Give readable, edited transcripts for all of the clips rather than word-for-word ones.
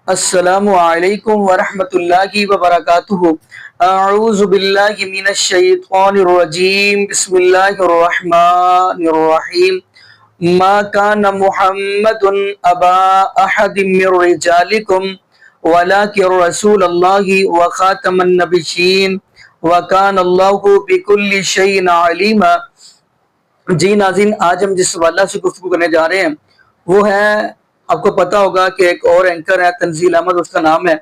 السلام علیکم ورحمۃ اللہ وبرکاتہ۔ اعوذ باللہ من الشیطان الرجیم، بسم اللہ الرحمن الرحیم۔ ما کان محمد ابا احد من رجالکم ولکن رسول اللہ وخاتم النبیین وکان اللہ بکل شیء علیما۔ جی ناظرین، آج ہم جس حوالہ سے گفتگو کرنے جا رہے ہیں وہ ہے، آپ کو پتا ہوگا کہ ایک اور اینکر ہے تنزیل احمد، اس کا نام ہے،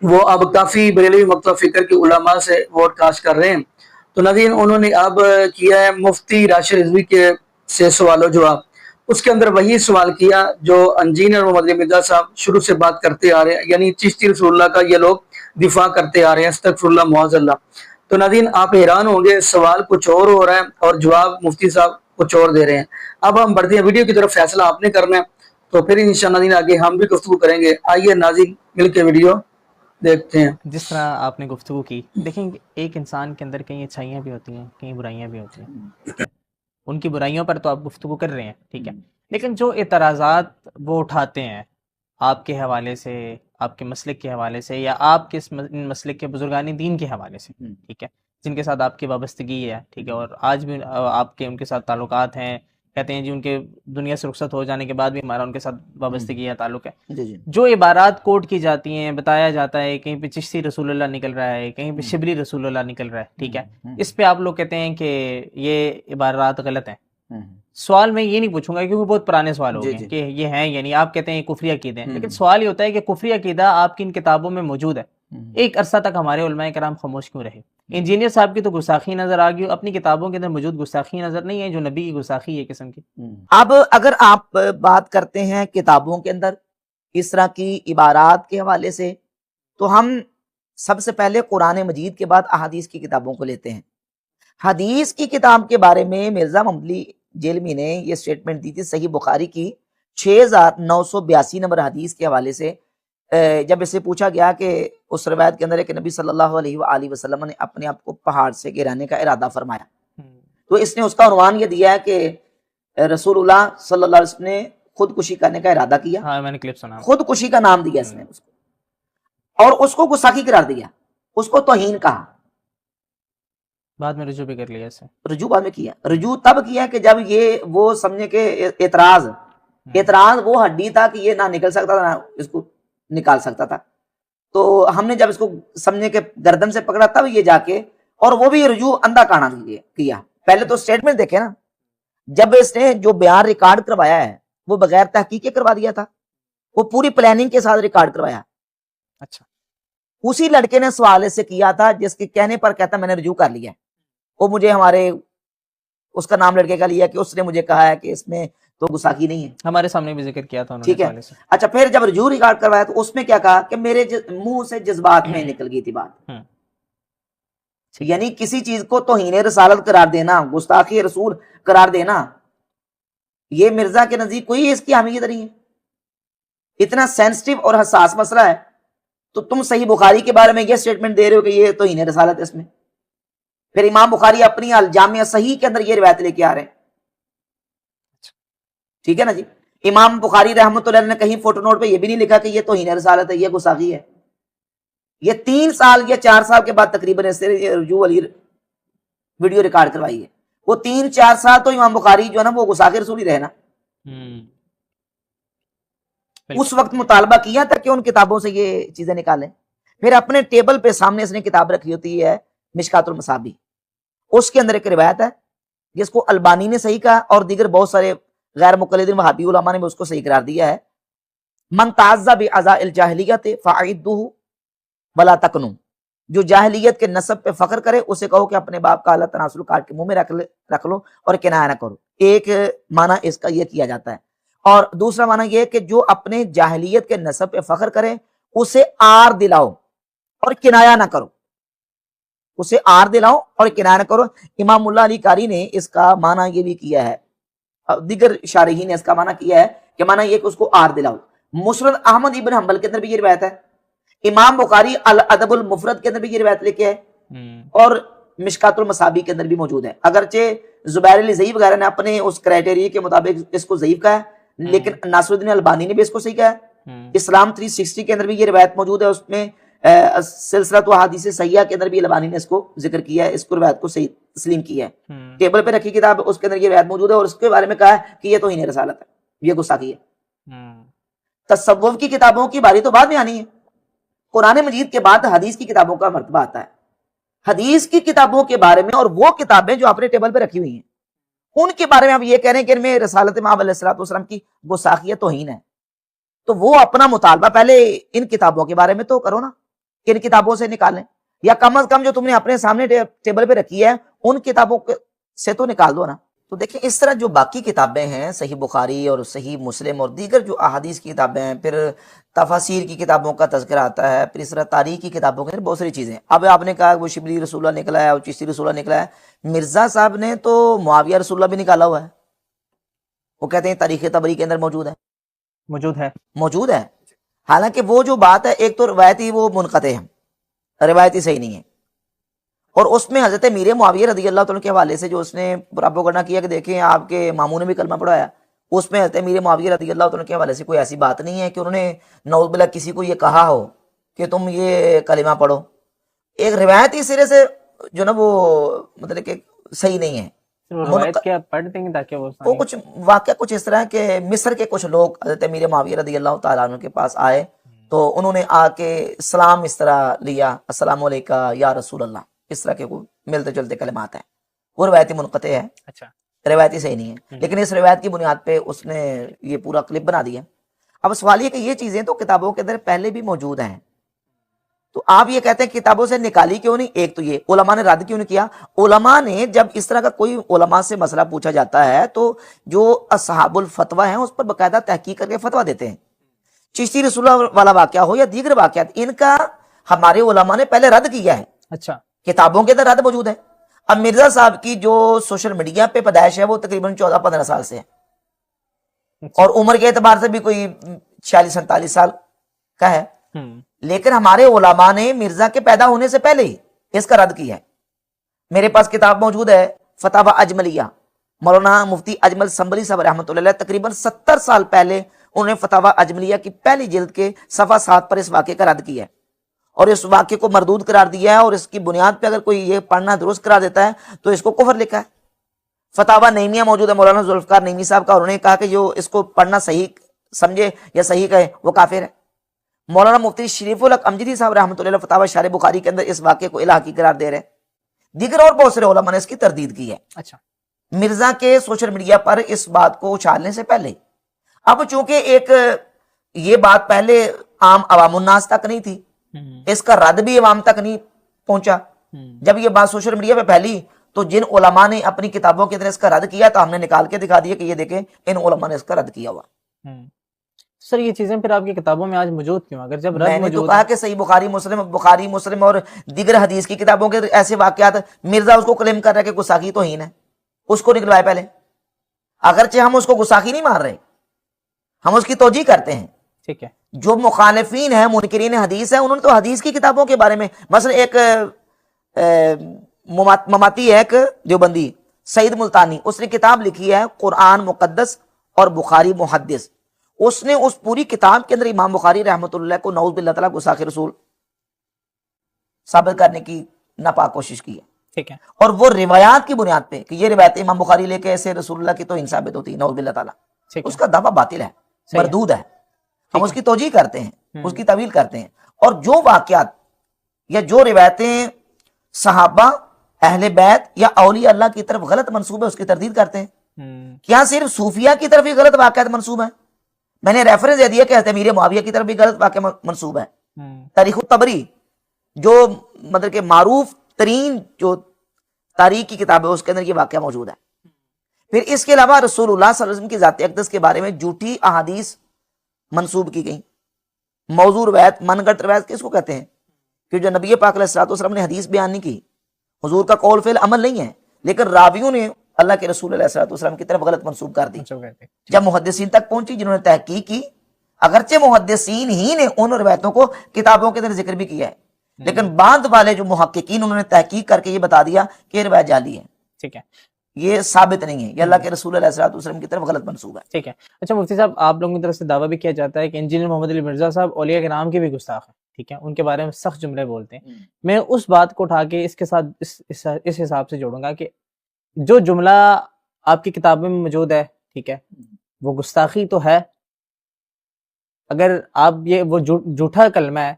وہ اب کافی بریلوی مکتب فکر کے علماء سے ووڈ کاسٹ کر رہے ہیں۔ تو ناظرین، انہوں نے اب کیا ہے مفتی راشد رضوی کے سے سوال و جواب، اس کے اندر وہی سوال کیا جو انجینئر محمد علی مرزا صاحب شروع سے بات کرتے آ رہے ہیں، یعنی چشتی رسول اللہ کا یہ لوگ دفاع کرتے آ رہے ہیں، استغفر اللہ معاذ اللہ۔ تو ناظرین، آپ حیران ہوں گے، سوال کچھ اور ہو رہا ہے اور جواب مفتی صاحب کچھ اور دے رہے ہیں۔ اب ہم بڑھتے ہیں ویڈیو کی طرف، فیصلہ آپ نے کرنا ہے، تو پھر انشاءاللہ ناظرین آگے ہم بھی گفتگو کریں گے۔ آئیے ناظرین مل کے ویڈیو دیکھتے ہیں۔ جس طرح آپ نے گفتگو کی، دیکھیں ایک انسان کے اندر کئی اچھائیاں بھی ہوتی ہیں، کئی برائیاں بھی ہوتی ہیں، ٹھیک ہے، ان کی برائیوں پر تو آپ گفتگو کر رہے ہیں، ٹھیک ہے، لیکن جو اعتراضات وہ اٹھاتے ہیں آپ کے حوالے سے، آپ کے مسلک کے حوالے سے، یا آپ کے مسلک کے بزرگان دین کے حوالے سے، ٹھیک ہے، جن کے ساتھ آپ کی وابستگی ہے، ٹھیک ہے، اور آج بھی آپ کے ان کے ساتھ تعلقات ہیں، کہتے ہیں جی ان کے دنیا سے رخصت ہو جانے کے بعد بھی ہمارا ان کے ساتھ وابستگی ہے، تعلق ہے، جو عبارات کوٹ کی جاتی ہیں، بتایا جاتا ہے کہیں پہ چشتی رسول اللہ نکل رہا ہے، کہیں پہ شبلی رسول اللہ نکل رہا ہے، ٹھیک ہے، اس پہ آپ لوگ کہتے ہیں کہ یہ عبارات غلط ہیں۔ سوال میں یہ نہیں پوچھوں گا کیونکہ بہت پرانے سوال ہو گئے کہ یہ ہیں، یعنی آپ کہتے ہیں یہ کفری عقیدے ہیں، لیکن سوال یہ ہوتا ہے کہ کفری عقیدہ آپ کی ان کتابوں میں موجود ہے، ایک عرصہ تک ہمارے علماء کرام خاموش کیوں رہے؟ انجینئر صاحب کی تو گستاخی نظر آ گئی، اپنی کتابوں کے اندر موجود گستاخی نظر نہیں ہے، جو نبی کی گستاخی ہے قسم کی۔ اب اگر آپ بات کرتے ہیں کتابوں کے اندر اس طرح کی عبارات کے حوالے سے، تو ہم سب سے پہلے قرآن مجید کے بعد احادیث کی کتابوں کو لیتے ہیں۔ حدیث کی کتاب کے بارے میں مرزا محمد علی جیلمی نے یہ سٹیٹمنٹ دی تھی صحیح بخاری کی 6982 نمبر حدیث کے حوالے سے، جب اسے پوچھا گیا کہ اس روایت کے اندر ہے کہ نبی صلی اللہ علیہ وآلہ وسلم نے اپنے آپ کو پہاڑ سے گرانے کا ارادہ فرمایا، تو اس نے اس کا عنوان یہ دیا ہے کہ رسول اللہ صلی اللہ علیہ وسلم نے خودکشی کرنے کا ارادہ کیا۔ ہاں میں نے کلپ سنا، خودکشی کا نام دیا اس نے اس کو، اور اس کو گستاخی قرار دیا، اس کو توہین کہا۔ بعد میں رجوع بھی کر لیا اسے، رجوع بعد میں کیا، رجوع تب کیا کہ جب یہ وہ سمجھے کہ اعتراض وہ ہڈی تھا کہ یہ نہ نکل سکتا تھا نہ اس کو نکال سکتا تھا، تو ہم نے جب اس کو سمجھے کہ گردن سے پکڑا تب یہ جا کے، اور وہ بھی رجوع اندھا کانا کیا۔ پہلے تو سٹیٹمنٹ دیکھیں نا، جب اس نے جو بیان ریکارڈ کروایا ہے وہ بغیر تحقیق کروا دیا تھا، وہ پوری پلاننگ کے ساتھ ریکارڈ کروایا۔ اچھا، اسی لڑکے نے سوال سے کیا تھا جس کے کہنے پر کہتا میں نے رجوع کر لیا، وہ مجھے ہمارے اس کا نام لڑکے کا لیا کہ اس نے مجھے کہا ہے کہ اس میں تو گستاخی نہیں ہے، ہمارے سامنے بھی ذکر کیا تھا انہوں نے، ٹھیک ہے۔ اچھا، پھر جب رجوع ریکارڈ کروایا تو اس میں کیا کہا کہ میرے منہ سے جذبات میں نکل گئی تھی بات، یعنی کسی چیز کو توہین رسالت قرار دینا، گستاخی رسول قرار دینا، یہ مرزا کے نزدیک کوئی اس کی اہمیت نہیں ہے۔ اتنا سینسٹیو اور حساس مسئلہ ہے تو تم صحیح بخاری کے بارے میں یہ سٹیٹمنٹ دے رہے ہو کہ یہ توہین رسالت ہے اس میں۔ پھر امام بخاری اپنی الجامع صحیح کے اندر یہ روایت لے کے آ رہے ہیں، ٹھیک ہے نا جی۔ امام بخاری رحمۃ اللہ نے کہیں فوٹو نوٹ پہ یہ بھی نہیں لکھا کہ یہ توہین رسالت ہے، یہ گستاخی ہے۔ یہ 3 سال یا 4 سال کے بعد تقریباً اس سے رجوع والی ویڈیو ریکارڈ کروائی ہے۔ وہ 3-4 سال تو امام بخاری جو ہے نا وہ گستاخ رسول ہی رہے نا، اس وقت مطالبہ کیا تھا کہ ان کتابوں سے یہ چیزیں نکالیں۔ پھر اپنے ٹیبل پہ سامنے اس نے کتاب رکھی ہوتی ہے مشکات المصابیح، اس کے اندر ایک روایت ہے جس کو البانی نے صحیح کہا اور دیگر بہت سارے غیر مقلدین وہابی علماء نے بھی اس کو صحیح قرار دیا ہے۔ من تعزى بعزاء الجاہلیت فاعدوه ولا تکنوا، جو جاہلیت کے نسب پہ فخر کرے اسے کہو کہ اپنے باپ کا اعلیٰ تناسل کاٹ کے منہ میں رکھ لو اور کنایہ نہ کرو۔ ایک معنی اس کا یہ کیا جاتا ہے، اور دوسرا معنی یہ کہ جو اپنے جاہلیت کے نسب پہ فخر کرے اسے آر دلاؤ اور کنایہ نہ کرو، اسے آر دلاؤ اور کنایہ نہ کرو۔ امام اللہ علی قاری نے اس کا معنی یہ بھی کیا ہے، دیگر شارحین نے اس کا معنی کیا ہے کہ معنی یہ کہ اس کو آر دلاؤ۔ مسند احمد ابن حنبل کے اندر بھی یہ روایت ہے، امام بخاری الادب المفرد کے اندر بھی یہ روایت لکھی ہے، اور مشکات المصابیح کے اندر بھی موجود ہے۔ اگرچہ زبیر علی ضعیف وغیرہ نے اپنے اس کرائٹیریا کے مطابق اس کو ضعیف کہا ہے، لیکن ناصر الدین البانی نے بھی اس کو صحیح کہا ہے، اسلام 360 کے اندر بھی یہ روایت موجود ہے، اس میں سلسلۃ احادیث صحیحہ کے اندر بھی البانی نے اس کو ذکر کیا ہے، اس کو روایت کو صحیح تسلیم کیا ہے۔ ٹیبل پہ رکھی کتاب اس کے اندر یہ روایت موجود ہے اور اس کے بارے میں کہا ہے کہ یہ توہین رسالت ہے، یہ گستاخی ہے۔ تصوف کی کتابوں کی باری تو بعد میں آنی ہے، قرآن مجید کے بعد حدیث کی کتابوں کا مرتبہ آتا ہے۔ حدیث کی کتابوں کے بارے میں اور وہ کتابیں جو اپنے ٹیبل پہ رکھی ہوئی ہیں ان کے بارے میں ہم یہ کہہ رہے ہیں کہ ان میں رسالت مآب علیہ الصلوۃ والسلام کی گستاخی ہے، توہین ہے، تو وہ اپنا مطالبہ پہلے ان کتابوں کے بارے میں تو کرو نا، ان کتابوں سے نکالیں، یا کم از کم جو تم نے اپنے سامنے ٹیبل پہ رکھی ہے ان کتابوں سے تو نکال دو نا۔ تو دیکھیں اس طرح جو باقی کتابیں ہیں، صحیح بخاری اور صحیح مسلم اور دیگر جو احادیث کی کتابیں ہیں، پھر تفاسیر کی کتابوں کا تذکرہ آتا ہے، پھر اس طرح تاریخ کی کتابوں کے اندر بہت ساری چیزیں۔ اب آپ نے کہا وہ شبلی رسول اللہ نکلا ہے اور چشتی رسول اللہ نکلا ہے، مرزا صاحب نے تو معاویہ رسول اللہ بھی نکالا ہوا ہے، وہ کہتے ہیں تاریخ طبری کے اندر موجود ہے۔ حالانکہ وہ جو بات ہے ایک تو روایتی وہ منقطع ہے، روایتی صحیح نہیں ہے، اور اس میں حضرت امیر معاویہ رضی اللہ تعالیٰ کے حوالے سے جو اس نے پروپیگنڈا کیا کہ دیکھیں آپ کے ماموں نے بھی کلمہ پڑھایا، اس میں حضرت امیر معاویہ رضی اللہ تعالیٰ کے حوالے سے کوئی ایسی بات نہیں ہے کہ انہوں نے نعوذ باللہ کسی کو یہ کہا ہو کہ تم یہ کلمہ پڑھو۔ ایک روایتی سرے سے جو نا وہ مطلب کہ صحیح نہیں ہے، وہ کچھ واقعہ کچھ اس طرح کہ مصر کے کچھ لوگ حضرت امیر معاویہ رضی اللہ تعالیٰ عنہ کے پاس آئے تو انہوں نے آ کے سلام اس طرح لیا، السلام علیکم یا رسول اللہ، اس طرح کے ملتے جلتے کلمات ہیں، وہ روایتی منقطع ہے، روایتی صحیح نہیں ہے، لیکن اس روایت کی بنیاد پہ اس نے یہ پورا کلپ بنا دیا۔ اب سوال یہ کہ یہ چیزیں تو کتابوں کے اندر پہلے بھی موجود ہیں، تو آپ یہ کہتے ہیں کتابوں سے نکالی کیوں نہیں؟ ایک تو یہ علماء نے رد کیوں نہیں کیا؟ علماء نے جب اس طرح کا کوئی علماء سے مسئلہ پوچھا جاتا ہے تو جو اصحاب الفتویٰ ہیں اس پر باقاعدہ تحقیق کر کے فتویٰ دیتے ہیں۔ چشتی رسول اللہ والا واقعہ ہو یا دیگر واقعات، ان کا ہمارے علماء نے پہلے رد کیا ہے، اچھا کتابوں کے اندر رد موجود ہے۔ اب مرزا صاحب کی جو سوشل میڈیا پہ پیدائش ہے وہ تقریباً 14-15 سال سے ہے، اور عمر کے اعتبار سے بھی کوئی 46-47 سال کا ہے، لیکن ہمارے علماء نے مرزا کے پیدا ہونے سے پہلے ہی اس کا رد کیا ہے۔ میرے پاس کتاب موجود ہے فتاوی اجملیہ، مولانا مفتی اجمل سنبلی صاحب رحمۃ اللہ علیہ تقریباً 70 سال پہلے انہوں نے فتاوی اجملیہ کی پہلی جلد کے صفحہ 7 پر اس واقعے کا رد کیا ہے اور اس واقعے کو مردود قرار دیا ہے، اور اس کی بنیاد پہ اگر کوئی یہ پڑھنا درست قرار دیتا ہے تو اس کو کفر لکھا ہے۔ فتاوی نعیمیہ موجود ہے مولانا ذوالفقار نعیمی صاحب کا، انہوں نے کہا کہ جو اس کو پڑھنا صحیح سمجھے یا صحیح کہے وہ کافر ہے۔ مولانا مفتی شریف الحق امجدی صاحب رحمۃ اللہ علیہ فتاوی شرح بخاری کے اندر اس واقعے کو الہی قرار دے رہے ہیں۔ دیگر اور بہت سارے علماء نے اس کی تردید کی ہے، اچھا، مرزا کے سوشل میڈیا پر اس بات کو اچھالنے سے پہلے۔ اب چونکہ ایک یہ بات پہلے عام عوام الناس تک نہیں تھی، اس کا رد بھی عوام تک نہیں پہنچا، جب یہ بات سوشل میڈیا پہ پھیلی تو جن علماء نے اپنی کتابوں کے اندر اس کا رد کیا تو ہم نے نکال کے دکھا دیا کہ یہ دیکھیں ان علماء نے اس کا رد کیا ہوا۔ سر یہ چیزیں پھر آپ کی کتابوں میں آج موجود کیوں؟ اگر جب رد میں نے تو موجود کہا کہ صحیح بخاری مسلم اور دیگر حدیث کی کتابوں کے ایسے واقعات، مرزا اس کو کلیم کر رہا ہے کہ گستاخی توہین ہے، اس کو نکلوائے پہلے، اگرچہ ہم اس کو گستاخی نہیں مان رہے، ہم اس کی توجیہ کرتے ہیں۔ ٹھیک ہے، جو مخالفین ہیں منکرین حدیث ہیں انہوں نے تو حدیث کی کتابوں کے بارے میں، مثلا ایک مماتی ہے ایک دیوبندی سعید ملتانی، اس نے کتاب لکھی ہے قرآن مقدس اور بخاری محدث، اس نے اس پوری کتاب کے اندر امام بخاری رحمۃ اللہ کو نعوذ باللہ تعالیٰ گستاخ رسول ثابت کرنے کی ناپاک کوشش کی ہے۔ ٹھیک ہے، اور وہ روایات کی بنیاد پہ کہ یہ روایت امام بخاری لے کے ایسے رسول اللہ کی تو ثابت ہوتی ہے، نعوذ باللہ تعالیٰ، اس کا دعویٰ باطل ہے، مردود ہے، ہم اس کی توجیہ کرتے ہیں، اس کی طویل کرتے ہیں، اور جو واقعات یا جو روایتیں صحابہ، اہل بیت یا اولیاء اللہ کی طرف غلط منسوب ہے اس کی تردید کرتے ہیں۔ کیا صرف صوفیہ کی طرف ہی غلط واقعات منسوب ہیں؟ میں نے ریفرنس دے دیا کہ حضرت امیر معاویہ کی طرف بھی غلط واقع منسوب ہے۔ تاریخ الطبری جو مطلب کہ معروف ترین جو تاریخ کی کتاب ہے اس کے اندر یہ واقعہ موجود ہے۔ پھر اس کے علاوہ رسول اللہ صلی اللہ علیہ وسلم کی ذات اقدس کے بارے میں جھوٹی احادیث منسوب کی گئی، موضوع روایت، من گھڑت روایت کس کو کہتے ہیں؟ کہ جو نبی پاک علیہ الصلوۃ والسلام نے حدیث بیان نہیں کی، حضور کا قول فعل عمل نہیں ہے، لیکن راویوں نے اللہ کے رسول علیہ الصلوۃ والسلام کی طرف غلط منسوب کر دی۔ جب محدثین تک پہنچی جنہوں نے تحقیق کی، اگرچہ محدثین ہی نے ان روایتوں کو کتابوں کے اندر ذکر بھی کیا ہے، لیکن بعد والے جو محققین انہوں نے تحقیق کر کے یہ بتا دیا کہ یہ روایت جعلی ہے۔ ٹھیک ہے، یہ ثابت نہیں ہے، یہ اللہ کے رسول علیہ الصلوۃ والسلام کی طرف غلط منسوب ہے۔ ٹھیک ہے۔ اچھا مفتی صاحب، آپ لوگوں کی طرف سے دعویٰ بھی کیا جاتا ہے کہ انجینئر محمد علی مرزا صاحب اولیاء کرام کے بھی گستاخ ہیں، ٹھیک ہے، ان کے بارے میں سخت جملے بولتے ہیں۔ میں اس بات کو اٹھا کے اس کے ساتھ اس حساب سے جوڑوں گا کہ جو جملہ آپ کی کتابوں میں موجود ہے، ٹھیک ہے، وہ گستاخی تو ہے۔ اگر آپ یہ وہ جھوٹا کلمہ ہے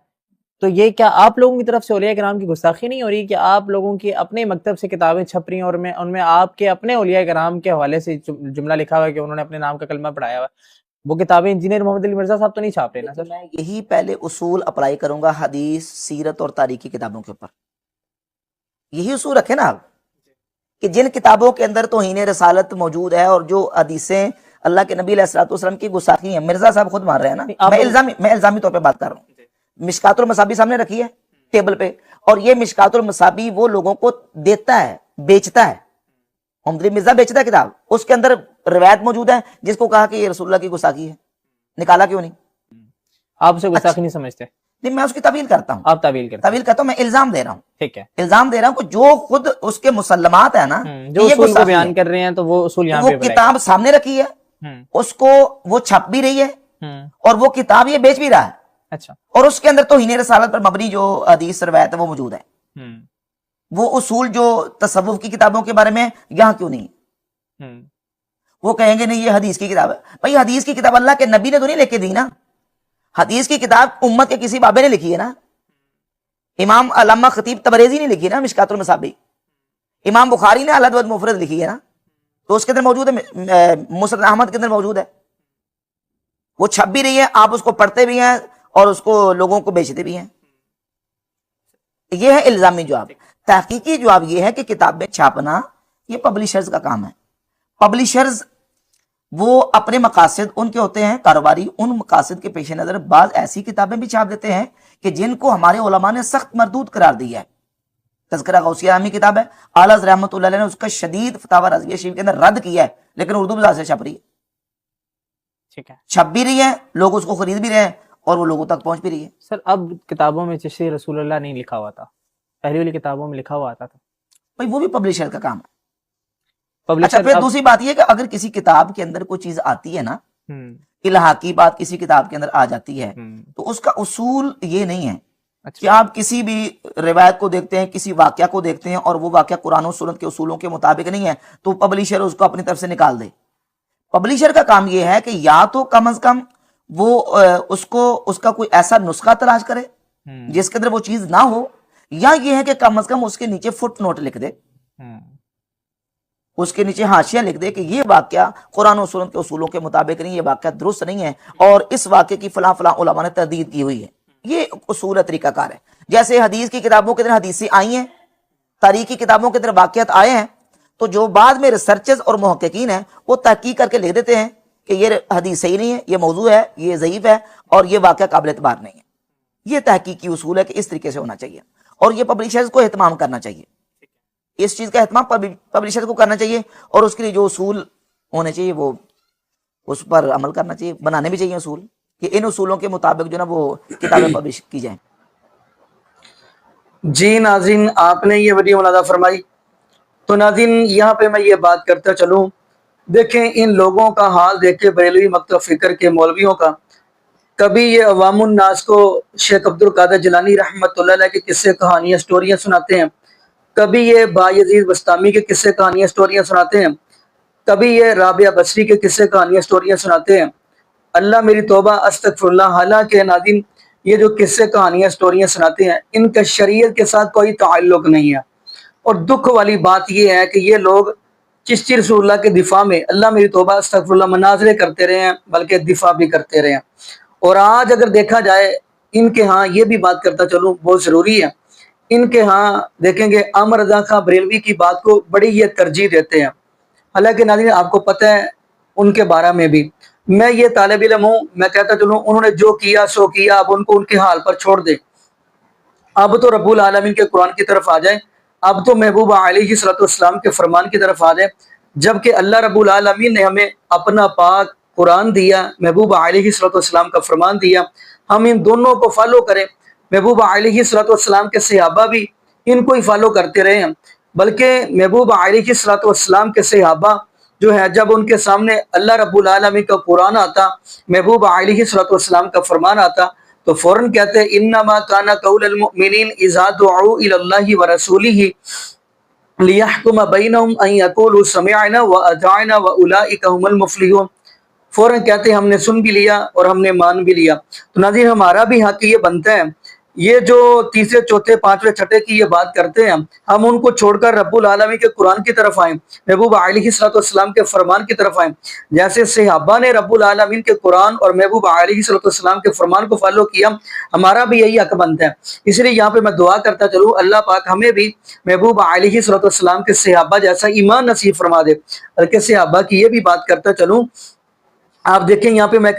تو یہ کیا آپ لوگوں کی طرف سے اولیاء کرام کی گستاخی نہیں ہو رہی کہ آپ لوگوں کی اپنے مکتب سے کتابیں چھپ رہی ہیں اور ان میں آپ کے اپنے اولیاء کرام کے حوالے سے جملہ لکھا ہوا ہے کہ انہوں نے اپنے نام کا کلمہ پڑھایا ہوا ہے؟ وہ کتابیں انجینئر محمد علی مرزا صاحب تو نہیں چھاپ رہے نا سر؟ میں یہی پہلے اصول اپلائی کروں گا حدیث، سیرت اور تاریخی کتابوں کے اوپر۔ یہی اصول رکھے نا آپ کہ جن کتابوں کے اندر توہین رسالت موجود ہے اور جو حدیثیں اللہ کے نبی علیہ الصلوۃ والسلام کی گستاخی ہیں، مرزا صاحب خود مان رہے ہیں نا، میں الزامی طور پہ بات کر رہا ہوں۔ مشکات المصابی سامنے رکھی ہے ٹیبل پہ، اور یہ مشکات المصابی وہ لوگوں کو دیتا ہے، بیچتا ہے۔ محمد علی مرزا بیچتا ہے کتاب، اس کے اندر روایت موجود ہے جس کو کہا کہ یہ رسول اللہ کی گستاخی ہے، نکالا کیوں نہیں؟ آپ اسے گستاخی نہیں سمجھتے؟ نہیں، میں اس کی تعویل کرتا ہوں، آپ تعویل کرتے ہیں؟ تعویل کرتا ہوں، میں الزام دے رہا ہوں، ٹھیک ہے، الزام دے رہا ہوں کہ جو خود اس کے مسلمات ہیں نا، جو یہ اصول کو گستاخی بیان ہے۔ کر رہے ہیں تو وہ اصول یہاں وہ پہ کتاب سامنے رکھی ہے، اس کو وہ چھپ بھی رہی ہے، اور وہ کتاب یہ بیچ بھی رہا ہے، اچھا، اور اس کے اندر توہین رسالت پر مبنی جو حدیث روایت ہے وہ موجود ہے۔ وہ اصول جو تصوف کی کتابوں کے بارے میں یہاں کیوں نہیں؟ وہ کہیں گے نہیں یہ حدیث کی کتاب ہے۔ بھائی حدیث کی کتاب اللہ کے نبی نے تو نہیں لکھ کے دی نا، حدیث کی کتاب امت کے کسی بابے نے لکھی ہے نا، امام علامہ خطیب تبریزی نے لکھی ہے نا مشکات المصابی، امام بخاری نے الادب المفرد لکھی ہے نا، تو اس کے اندر موجود ہے، مسند احمد کے اندر موجود ہے، وہ چھپ بھی رہی ہے، آپ اس کو پڑھتے بھی ہیں اور اس کو لوگوں کو بیچتے بھی ہیں۔ یہ ہے الزامی جواب۔ تحقیقی جواب یہ ہے کہ کتابیں چھاپنا یہ پبلشرز کا کام ہے۔ پبلشرز وہ اپنے مقاصد ان کے ہوتے ہیں کاروباری، ان مقاصد کے پیش نظر بعض ایسی کتابیں بھی چھاپ دیتے ہیں کہ جن کو ہمارے علماء نے سخت مردود قرار دیا ہے۔ تذکرہ غوثیہ عامی کتاب ہے، اعلیٰ حضرت رحمۃ اللہ علیہ نے اس کا شدید فتاوی رضویہ شریف کے اندر رد کیا ہے، لیکن اردو بزاع سے چھپ رہی ہے، ٹھیک ہے، چھپ بھی رہی ہے، لوگ اس کو خرید بھی رہے ہیں اور وہ لوگوں تک پہنچ بھی رہی ہے۔ سر اب کتابوں میں چشتی رسول اللہ نہیں لکھا ہوا تھا، پہلی والی کتابوں میں لکھا ہوا آتا تھا۔ بھائی وہ بھی پبلشر کا کام ہے۔ اچھا، پبلشر پھر دوسری بات یہ کہ اگر کسی کتاب کے اندر کوئی چیز آتی ہے نا، الہاقی بات کسی کتاب کے اندر آ جاتی ہے، تو اس کا اصول یہ نہیں ہے کہ آپ کسی بھی روایت کو دیکھتے ہیں، کسی واقعہ کو دیکھتے ہیں اور وہ واقعہ قرآن و سنت کے اصولوں کے مطابق نہیں ہے تو پبلشر اس کو اپنی طرف سے نکال دے۔ پبلشر کا کام یہ ہے کہ یا تو کم از کم وہ اس کا کوئی ایسا نسخہ تلاش کرے جس کے اندر وہ چیز نہ ہو، یا یہ ہے کہ کم از کم اس کے نیچے فٹ نوٹ لکھ دے، اس کے نیچے حاشیہ لکھ دے کہ یہ واقعہ قرآن و سنت کے اصولوں کے مطابق نہیں، یہ واقعہ درست نہیں ہے اور اس واقعے کی فلاں فلاں علماء نے تردید کی ہوئی ہے۔ یہ اصول طریقہ کار ہے۔ جیسے حدیث کی کتابوں کے اندر حدیثیں آئی ہیں، تاریخی کتابوں کے اندر واقعات آئے ہیں، تو جو بعد میں ریسرچرز اور محققین ہیں وہ تحقیق کر کے لکھ دیتے ہیں کہ یہ حدیث صحیح نہیں ہے، یہ موضوع ہے، یہ ضعیف ہے اور یہ واقعہ قابل اعتبار نہیں ہے۔ یہ تحقیقی اصول ہے کہ اس طریقے سے ہونا چاہیے، اور یہ پبلشرز کو اہتمام کرنا چاہیے، اس چیز کا اہتمام پبلشر کو کرنا چاہیے، اور اس کے لیے جو اصول ہونے چاہیے وہ اس پر عمل کرنا چاہیے، بنانے بھی چاہیے اصول کہ ان اصولوں کے مطابق جو نا وہ کتابیں پبلش کی جائیں۔ جی ناظرین، آپ نے یہ ویڈیو ملاحظہ فرمائی، تو ناظرین یہاں پہ میں یہ بات کرتا چلوں، دیکھیں ان لوگوں کا حال دیکھ کے بریلوی مکتب فکر کے مولویوں کا، کبھی یہ عوام الناس کو شیخ عبد القادر جیلانی رحمۃ اللہ علیہ کے قصے کہانیاں سٹوریاں سناتے ہیں، کبھی یہ بایزید بستامی کے قصے کہانیاں سٹوریاں سناتے ہیں، کبھی یہ رابعہ بصری کے قصے کہانیاں سٹوریاں سناتے ہیں۔ اللہ میری توبہ استغفر اللہ، حالانکہ ناظرین یہ جو قصے کہانیاں سٹوریاں سناتے ہیں ان کا شریعت کے ساتھ کوئی تعلق نہیں ہے، اور دکھ والی بات یہ ہے کہ یہ لوگ چشتی رسول اللہ کے دفاع میں اللہ میری توبہ استغفر اللہ مناظرے کرتے رہے ہیں، بلکہ دفاع بھی کرتے رہے ہیں۔ اور آج اگر دیکھا جائے ان کے ہاں یہ بھی بات کرتا چلوں بہت ضروری ہے، ان کے ہاں دیکھیں گے احمد رضا خان بریلوی کی بات کو بڑی یہ ترجیح دیتے ہیں، حالانکہ ناظرین آپ کو پتہ ہے ان کے بارے میں بھی میں یہ طالب علم ہوں، میں کہتا چلوں انہوں نے جو کیا سو کیا، اب ان کو ان کے حال پر چھوڑ دے، اب تو رب العالمین کے قرآن کی طرف آ جائیں، اب تو محبوب علیہ الصلوۃ والسلام کے فرمان کی طرف آ جائیں، جبکہ اللہ رب العالمین نے ہمیں اپنا پاک قرآن دیا، محبوب علیہ الصلوۃ والسلام کا فرمان دیا، ہم ان دونوں کو فالو کریں۔ محبوب علیہ الصلوۃ والسلام کے صحابہ بھی ان کو ہی فالو کرتے رہے ہیں، بلکہ محبوب علیہ کے صحابہ جو ہے جب ان کے سامنے اللہ رب العالمین کا قرآن آتا، محبوب علیہ السلام کا فرمان آتا، تو فوراً کہتے ہیں انما کان قول المؤمنین اذا دعوا الی اللہ ورسولہ لیحکم بینہم ان یقولوا سمعنا واطعنا واولئک هم المفلحون۔ فوراً کہتے ہیں ہم نے سن بھی لیا اور ہم نے مان بھی لیا۔ تو ناظرین ہمارا بھی حق یہ بنتا ہے، یہ جو تیسرے چوتھے پانچویں چھٹے کی یہ بات کرتے ہیں، ہم ان کو چھوڑ کر رب العالمین کے قرآن کی طرف آئیں، محبوب علیہ السلام کے فرمان کی طرف آئیں۔ جیسے صحابہ نے رب العالمین کے قرآن اور محبوب علیہ السلام کے فرمان کو فالو کیا، ہمارا بھی یہی حق بنتا ہے۔ اس لیے یہاں پہ میں دعا کرتا چلوں اللہ پاک ہمیں بھی محبوب علیہ السلام کے صحابہ جیسا ایمان نصیب فرما دے۔ بلکہ صحابہ کی یہ بھی بات کرتا چلوں، آپ دیکھیں یہاں پہ میں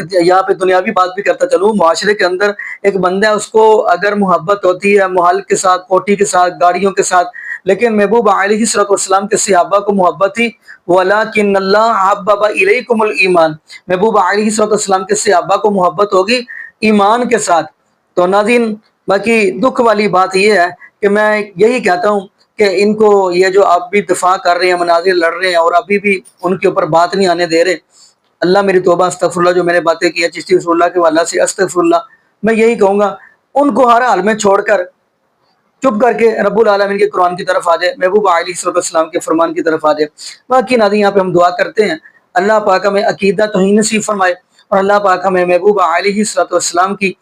دنیاوی بات بھی کرتا چلوں، معاشرے کے اندر ایک بندہ ہے، اس کو اگر محبت ہوتی ہے محل کے ساتھ، کوٹھی کے ساتھ، گاڑیوں کے ساتھ، لیکن محبوب علیہ السلام کے صحابہ کو محبت تھی، وَلَٰكِنَّ اللَّهَ حَبَّبَ إِلَيْكُمُ الْإِيمَانَ، محبوب علیہ السلام کے صحابہ کو محبت ہوگی ایمان کے ساتھ۔ تو ناظرین باقی دکھ والی بات یہ ہے کہ میں یہی کہتا ہوں کہ ان کو یہ جو آپ بھی دفاع کر رہے ہیں، مناظر لڑ رہے ہیں اور ابھی بھی ان کے اوپر بات نہیں آنے دے رہے، اللہ میری توبہ استغفر اللہ جو میں نے باتیں کی ہیں چشتی رسول اللہ کے والہ سے استغفر اللہ، میں یہی کہوں گا ان کو ہر حال میں چھوڑ کر چپ کر کے رب العالمین کے قرآن کی طرف آ جائے، محبوب علیہ السلام کے فرمان کی طرف آ جائے۔ باقی ناظرین یہاں پہ ہم دعا کرتے ہیں اللہ پاک ہمیں عقیدہ توحید نصیب فرمائے اور اللہ پاک ہمیں محبوب علیہ السلام کی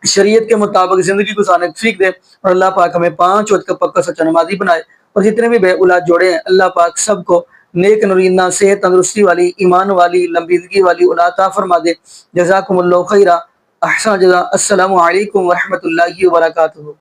شریعت کے مطابق زندگی گزارنے کی توفیق دے اور اللہ پاک ہمیں 5 وقت کا پکا سچا نمازی بنائے، اور جتنے بھی بے اولاد جوڑے ہیں اللہ پاک سب کو نیک نورینہ صحت تندرستی والی ایمان والی لمبی زندگی والی اولاد عطا فرما دے۔ جزاکم اللہ خیرہ، احسن جزا۔ السلام علیکم ورحمۃ اللہ وبرکاتہ۔